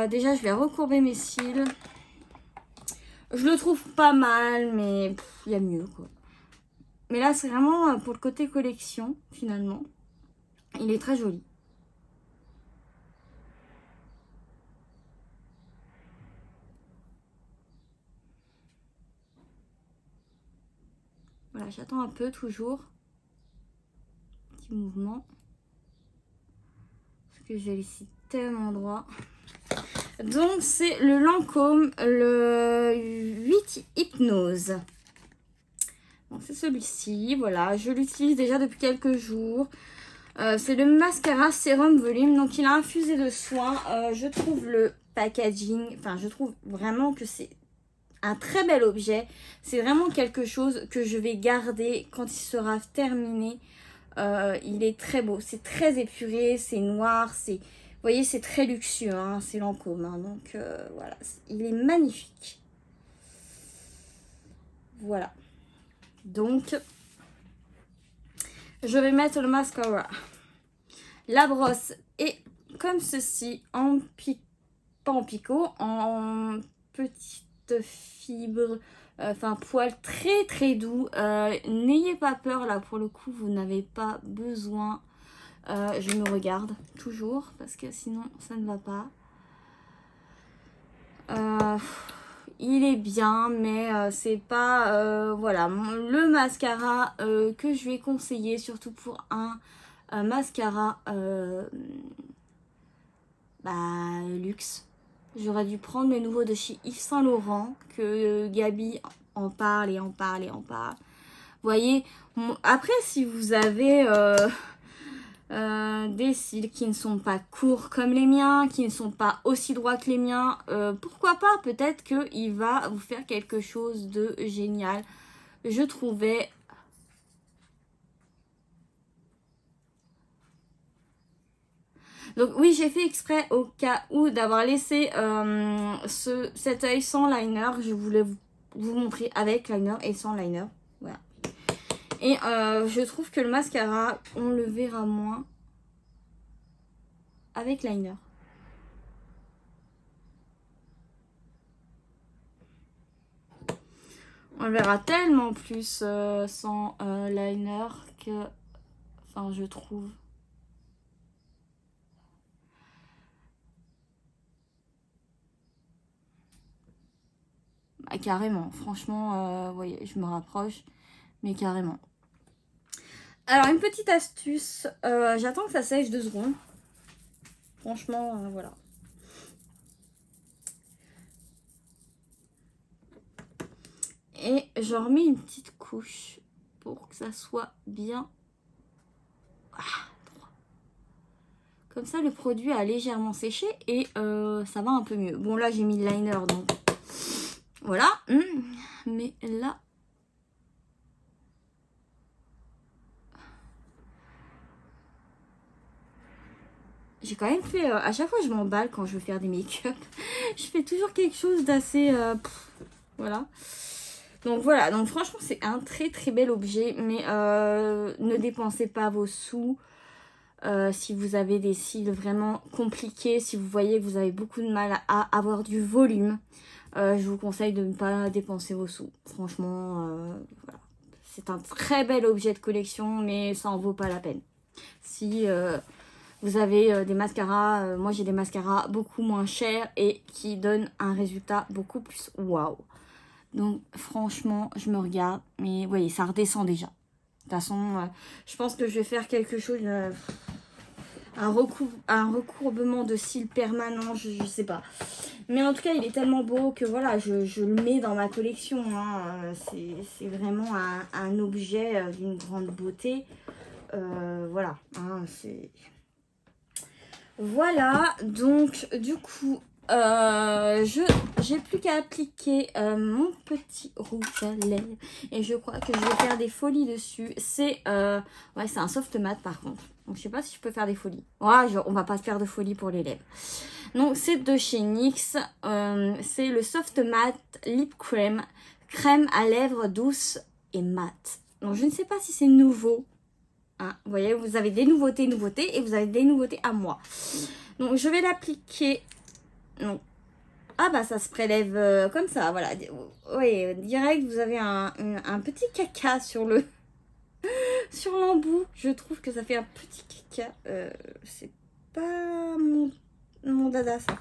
Déjà, je vais recourber mes cils. Je le trouve pas mal, mais il y a mieux, quoi. Mais là, c'est vraiment pour le côté collection, finalement. Il est très joli. Voilà, j'attends un peu, toujours. Petit mouvement. Parce que j'ai ici tellement droit. Donc, c'est le Lancôme, le 8 Hypnose. Donc, c'est celui-ci, voilà. Je l'utilise déjà depuis quelques jours. C'est le mascara sérum volume. Donc, il a infusé de soin. Je trouve le packaging, enfin, je trouve vraiment que c'est un très bel objet. C'est vraiment quelque chose que je vais garder quand il sera terminé. Il est très beau. C'est très épuré, c'est noir, c'est... Vous voyez, c'est très luxueux, hein, c'est Lancôme. Hein, donc, voilà. Il est magnifique. Voilà. Donc, je vais mettre le mascara. La brosse est comme ceci, pas en picot, en petite fibre, enfin poil très très doux. N'ayez pas peur là, pour le coup, vous n'avez pas besoin. Je me regarde toujours parce que sinon ça ne va pas. Il est bien, mais c'est pas voilà le mascara que je vais conseiller, surtout pour un mascara luxe. J'aurais dû prendre le nouveau de chez Yves Saint Laurent, que Gabi en parle et en parle et en parle. Vous voyez, après si vous avez des cils qui ne sont pas courts comme les miens, qui ne sont pas aussi droits que les miens. Pourquoi pas, peut-être qu'il va vous faire quelque chose de génial. Je trouvais... Donc oui, j'ai fait exprès au cas où d'avoir laissé cet œil sans liner. Je voulais vous montrer avec liner et sans liner. Voilà. Et je trouve que le mascara, on le verra moins avec liner. On le verra tellement plus sans liner que... Enfin, je trouve... Bah, carrément. Franchement, vous voyez, je me rapproche. Mais carrément. Alors, une petite astuce. J'attends que ça sèche 2 secondes. Franchement, voilà. Et je remets une petite couche pour que ça soit bien droit. Comme ça, le produit a légèrement séché et ça va un peu mieux. Bon, là, j'ai mis le liner, donc voilà. Mais là... J'ai quand même fait... à chaque fois, je m'emballe quand je veux faire des make-up. Je fais toujours quelque chose d'assez... voilà. Donc voilà, donc franchement c'est un très très bel objet, mais ne dépensez pas vos sous si vous avez des cils vraiment compliqués, si vous voyez que vous avez beaucoup de mal à avoir du volume, je vous conseille de ne pas dépenser vos sous. Franchement, voilà. C'est un très bel objet de collection, mais ça en vaut pas la peine. Si vous avez des mascaras, moi j'ai des mascaras beaucoup moins chers et qui donnent un résultat beaucoup plus waouh. Donc franchement, je me regarde, mais vous voyez, ça redescend déjà. De toute façon, je pense que je vais faire quelque chose, un recourbement de cils permanent, je sais pas. Mais en tout cas, il est tellement beau que voilà, je le mets dans ma collection. Hein. C'est vraiment un objet d'une grande beauté. Voilà, hein, c'est... Voilà, donc du coup... j'ai plus qu'à appliquer mon petit rouge à lèvres et je crois que je vais faire des folies dessus. C'est ouais, c'est un soft matte par contre, donc je sais pas si je peux faire des folies. Ouais, on va pas faire de folies pour les lèvres. Donc c'est de chez NYX, c'est le soft matte lip cream, crème à lèvres douce et mat. Donc je ne sais pas si c'est nouveau, hein. Vous voyez, vous avez des nouveautés et vous avez des nouveautés à moi. Donc je vais l'appliquer. Donc, ah bah ça se prélève comme ça, voilà. Oui, direct, vous avez un petit caca sur le sur l'embout. Je trouve que ça fait un petit caca. C'est pas mon dada ça.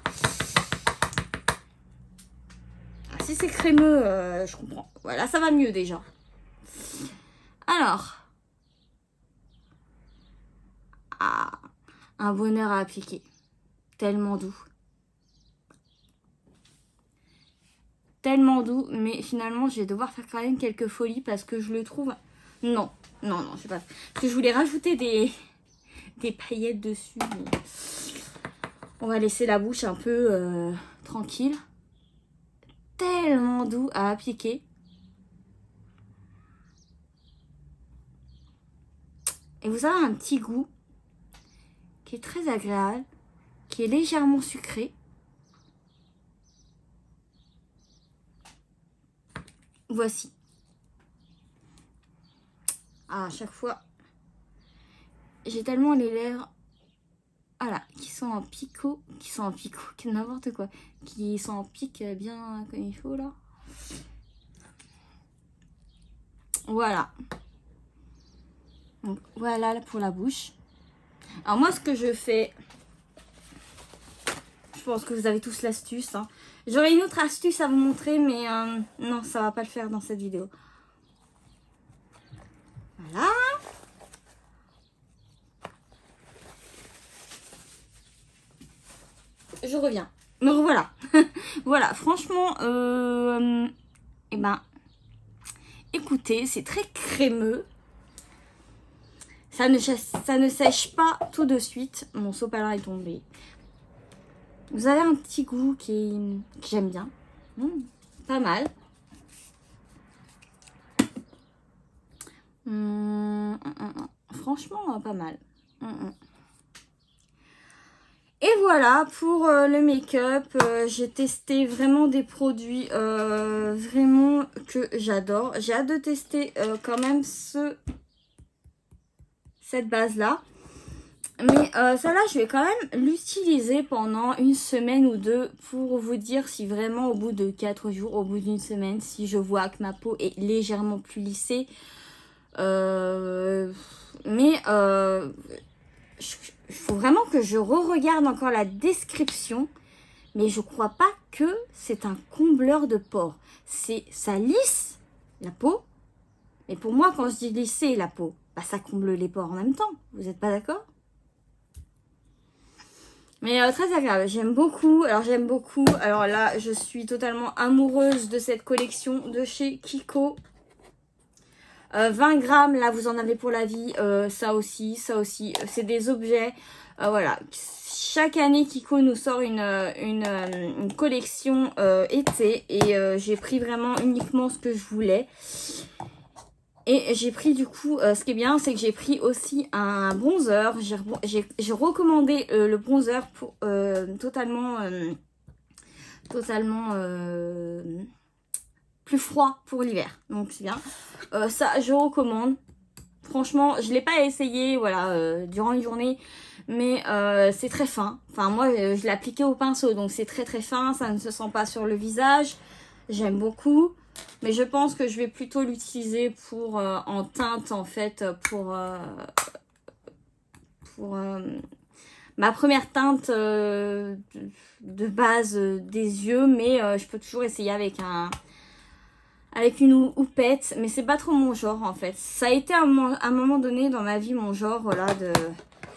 Ah, si c'est crémeux, je comprends. Voilà, ça va mieux déjà. Alors, un bonheur à appliquer. Tellement doux. Tellement doux, mais finalement je vais devoir faire quand même quelques folies parce que je le trouve... Non, je sais pas. Parce que je voulais rajouter des paillettes dessus. Mais... on va laisser la bouche un peu tranquille. Tellement doux à appliquer. Et vous avez un petit goût qui est très agréable, qui est légèrement sucré. Voici. Ah, à chaque fois, j'ai tellement les lèvres, voilà, qui sont en picot, n'importe quoi, qui sont en pic bien comme il faut là. Voilà. Donc voilà pour la bouche. Alors moi ce que je fais, je pense que vous avez tous l'astuce, hein. J'aurais une autre astuce à vous montrer, mais non, ça va pas le faire dans cette vidéo. Voilà. Je reviens. Me revoilà. Voilà, franchement, eh ben, écoutez, c'est très crémeux. ça ne sèche pas tout de suite. Mon sopalin est tombé. Vous avez un petit goût que j'aime bien. Pas mal. Franchement, pas mal. Et voilà pour le make-up. J'ai testé vraiment des produits vraiment que j'adore. J'ai hâte de tester quand même cette base-là. Mais celle-là, je vais quand même l'utiliser pendant une semaine ou deux pour vous dire si vraiment au bout de 4 jours, au bout d'une semaine, si je vois que ma peau est légèrement plus lissée. Mais il faut vraiment que je re-regarde encore la description. Mais je crois pas que c'est un combleur de pores. Ça lisse la peau. Mais pour moi, quand je dis lisser la peau, bah, ça comble les pores en même temps. Vous n'êtes pas d'accord? Mais très agréable. J'aime beaucoup. Alors là, je suis totalement amoureuse de cette collection de chez Kiko. 20 grammes, là vous en avez pour la vie, ça aussi, c'est des objets, voilà, chaque année Kiko nous sort une collection été et j'ai pris vraiment uniquement ce que je voulais. Et j'ai pris du coup, ce qui est bien, c'est que j'ai pris aussi un bronzer, j'ai recommandé le bronzer pour totalement plus froid pour l'hiver, donc c'est bien. Ça je recommande. Franchement je l'ai pas essayé voilà durant une journée, mais c'est très fin. Enfin moi je l'ai appliqué au pinceau, donc c'est très fin, ça ne se sent pas sur le visage. J'aime beaucoup, mais je pense que je vais plutôt l'utiliser pour en teinte en fait, pour ma première teinte de base des yeux, mais je peux toujours essayer avec une houppette, mais c'est pas trop mon genre en fait. Ça a été à un moment donné dans ma vie mon genre, voilà.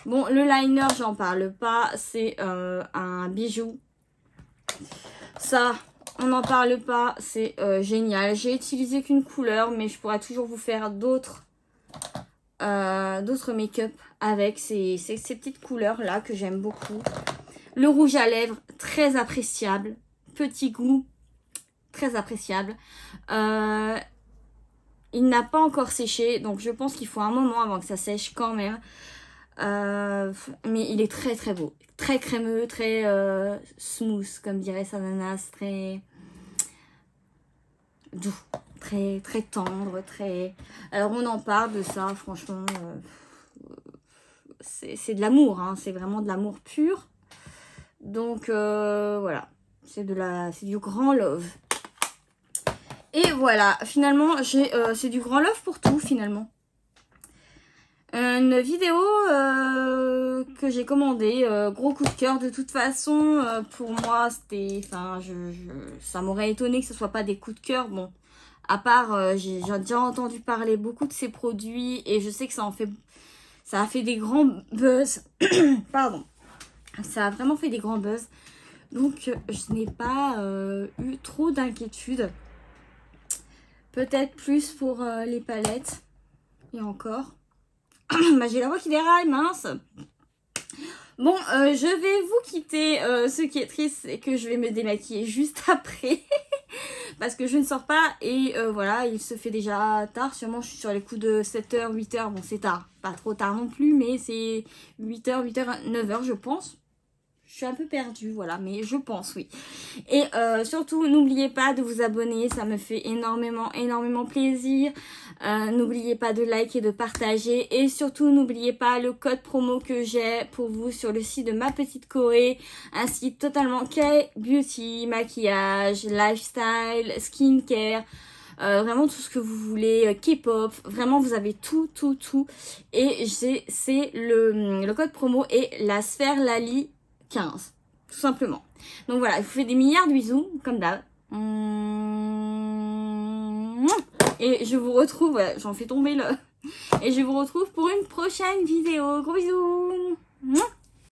Bon, le liner, j'en parle pas, c'est un bijou. Ça, on n'en parle pas, c'est génial. J'ai utilisé qu'une couleur, mais je pourrais toujours vous faire d'autres make-up avec ces petites couleurs là que j'aime beaucoup. Le rouge à lèvres, très appréciable. Petit goût, très appréciable. Il n'a pas encore séché, donc je pense qu'il faut un moment avant que ça sèche quand même. Mais il est très beau, très crémeux, très smooth comme dirait Sananas, très doux, très tendre, très... Alors on en parle de ça, franchement, c'est de l'amour, hein, c'est vraiment de l'amour pur. Donc voilà, c'est du grand love. Et voilà, finalement, c'est du grand love pour tout, finalement. Une vidéo que j'ai commandée, gros coup de cœur de toute façon. Pour moi, c'était... Enfin, ça m'aurait étonné que ce soit pas des coups de cœur. Bon, à part, j'ai déjà entendu parler beaucoup de ces produits et je sais que ça a fait des grands buzz. Pardon. Ça a vraiment fait des grands buzz. Donc, je n'ai pas eu trop d'inquiétude. Peut-être plus pour les palettes. Et encore. Bah, j'ai la voix qui déraille, mince. Bon, je vais vous quitter. Ce qui est triste, c'est que je vais me démaquiller juste après. Parce que je ne sors pas. Et voilà, il se fait déjà tard. Sûrement, je suis sur les coups de 7h, 8h. Bon, c'est tard. Pas trop tard non plus, mais c'est 8h, 9h, je pense. Je suis un peu perdue, voilà, mais je pense, oui. Et surtout, n'oubliez pas de vous abonner, ça me fait énormément plaisir. N'oubliez pas de liker et de partager. Et surtout, n'oubliez pas le code promo que j'ai pour vous sur le site de Ma Petite Corée. Un site totalement K-beauty, maquillage, lifestyle, skincare. Vraiment tout ce que vous voulez, K-pop, vraiment vous avez tout. Et c'est le code promo est la sphère Lali 15, tout simplement. Donc voilà, je vous fais des milliards de bisous, comme d'hab. Et je vous retrouve, voilà, j'en fais tomber le... Et je vous retrouve pour une prochaine vidéo. Gros bisous!